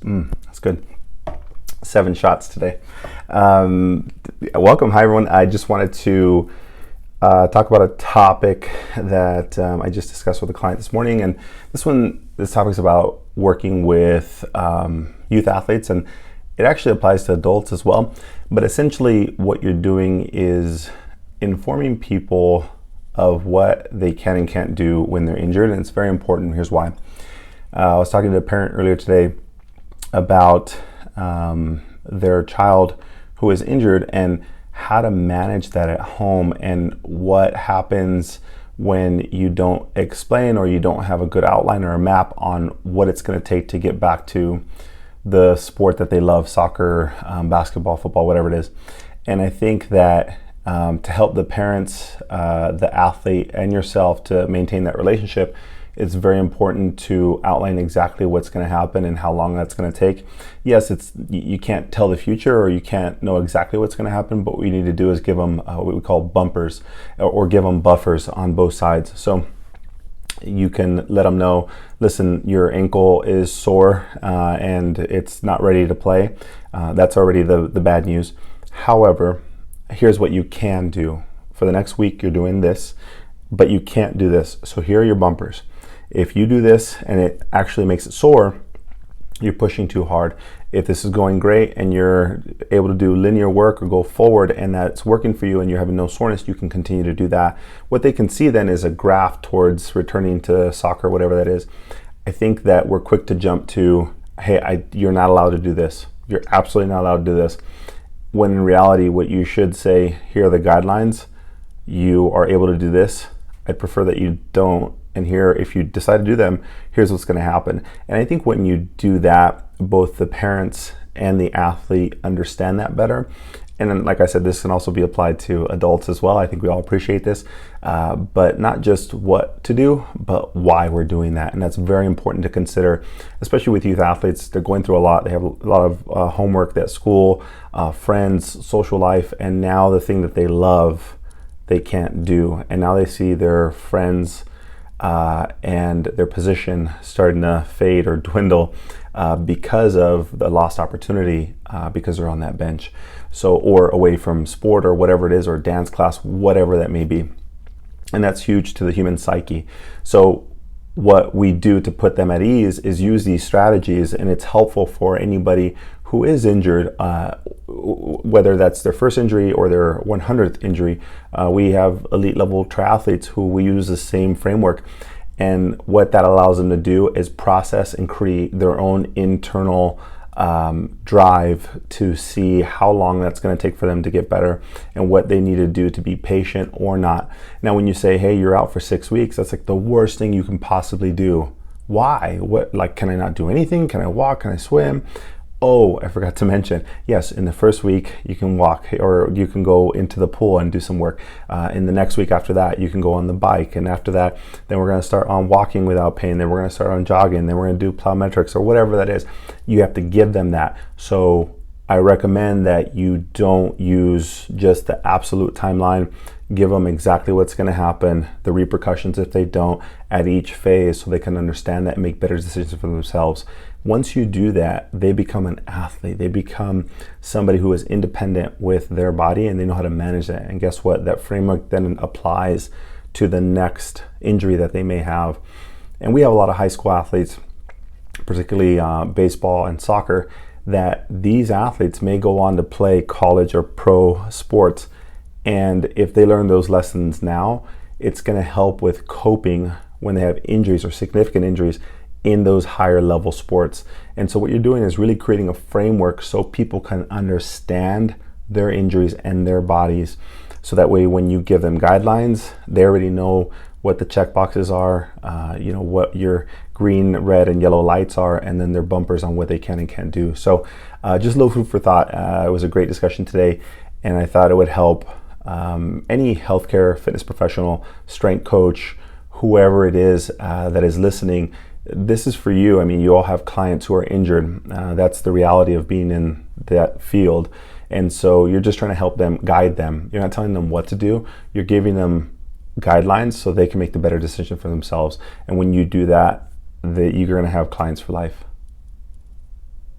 That's good. 7 shots today. Welcome. Hi, everyone. I just wanted to talk about a topic that I just discussed with a client this morning. And this topic is about working with youth athletes, and it actually applies to adults as well. But essentially, what you're doing is informing people of what they can and can't do when they're injured, and it's very important. Here's why. I was talking to a parent earlier today about their child who is injured and how to manage that at home, and what happens when you don't explain or you don't have a good outline or a map on what it's going to take to get back to the sport that they love, soccer, basketball, football, whatever it is. And I think that to help the parents, the athlete, and yourself to maintain that relationship, it's very important to outline exactly what's going to happen and how long that's going to take. Yes, you can't tell the future, or you can't know exactly what's going to happen, but what you need to do is give them what we call bumpers, or give them buffers on both sides. So you can let them know, listen, your ankle is sore and it's not ready to play. That's already the bad news. However, here's what you can do. For the next week, you're doing this, but you can't do this. So here are your bumpers. If you do this and it actually makes it sore, you're pushing too hard. If this is going great and you're able to do linear work or go forward and that's working for you and you're having no soreness, you can continue to do that. What they can see then is a graph towards returning to soccer, whatever that is. I think that we're quick to jump to, hey, you're not allowed to do this. You're absolutely not allowed to do this. When in reality, what you should say, here are the guidelines. You are able to do this. I'd prefer that you don't. And here, if you decide to do them, here's what's going to happen. And I think when you do that, both the parents and the athlete understand that better. And then, like I said, this can also be applied to adults as well. I think we all appreciate this, but not just what to do, but why we're doing that. And that's very important to consider, especially with youth athletes. They're going through a lot. They have a lot of homework at school, friends, social life, and now the thing that they love, they can't do. And now they see their friends and their position starting to fade or dwindle because of the lost opportunity, because they're on that bench, or away from sport or whatever it is, or dance class, whatever that may be. And that's huge to the human psyche. So what we do to put them at ease is use these strategies, and it's helpful for anybody who is injured, whether that's their first injury or their 100th injury. We have elite level triathletes who we use the same framework, and what that allows them to do is process and create their own internal drive to see how long that's going to take for them to get better, and what they need to do to be patient or not. Now, when you say, hey, you're out for 6 weeks, that's like the worst thing you can possibly do. Why? What? Like, can I not do anything? Can I walk? Can I swim? Oh, I forgot to mention, yes, in the first week you can walk, or you can go into the pool and do some work. In the next week after that, you can go on the bike. And after that, then we're going to start on walking without pain. Then we're going to start on jogging. Then we're going to do plyometrics or whatever that is. You have to give them that. So I recommend that you don't use just the absolute timeline. Give them exactly what's going to happen, the repercussions if they don't, at each phase, so they can understand that and make better decisions for themselves. Once you do that, they become an athlete. They become somebody who is independent with their body, and they know how to manage that. And guess what? That framework then applies to the next injury that they may have. And we have a lot of high school athletes, particularly baseball and soccer, that these athletes may go on to play college or pro sports. And if they learn those lessons now, it's going to help with coping when they have injuries or significant injuries in those higher level sports. And so what you're doing is really creating a framework so people can understand their injuries and their bodies. So that way, when you give them guidelines, they already know what the check boxes are, what your green, red, and yellow lights are, and then their bumpers on what they can and can't do. So just a little food for thought. It was a great discussion today, and I thought it would help any healthcare, fitness professional, strength coach, whoever it is that is listening. This is for you. I mean, you all have clients who are injured. That's the reality of being in that field. And so you're just trying to help them, guide them. You're not telling them what to do. You're giving them guidelines so they can make the better decision for themselves. And when you do that, you're going to have clients for life.